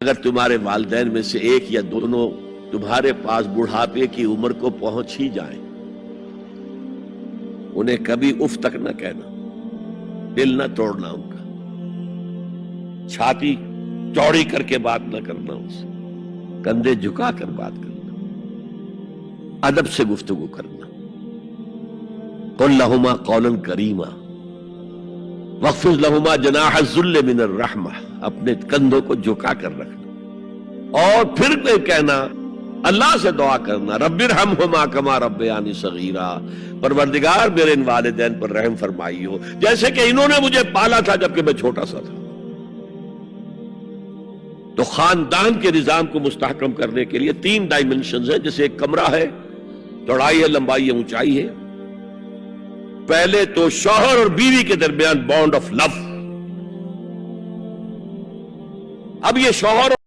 اگر تمہارے والدین میں سے ایک یا دونوں تمہارے پاس بڑھاپے کی عمر کو پہنچ ہی جائیں، انہیں کبھی اف تک نہ کہنا، دل نہ توڑنا ان کا، چھاتی چوڑی کر کے بات نہ کرنا، ان سے کندھے جھکا کر بات کرنا، ادب سے گفتگو کرنا۔ قل لہما قولا کریما واخفض لہما جناح الذل من الرحمہ، اپنے کندھوں کو جھکا کر رکھنا، اور پھر کہنا، اللہ سے دعا کرنا، رب ارحمہما کما ربیانی صغیرا، پروردگار میرے ان والدین پر رحم فرمائی ہو جیسے کہ انہوں نے مجھے پالا تھا جبکہ میں چھوٹا سا تھا۔ تو خاندان کے نظام کو مستحکم کرنے کے لیے 3 ڈائمنشنز ہیں، جیسے ایک کمرہ ہے، چوڑائی ہے، لمبائی ہے، اونچائی ہے۔ پہلے تو شوہر اور بیوی کے درمیان بانڈ آف لو، اب یہ شوہر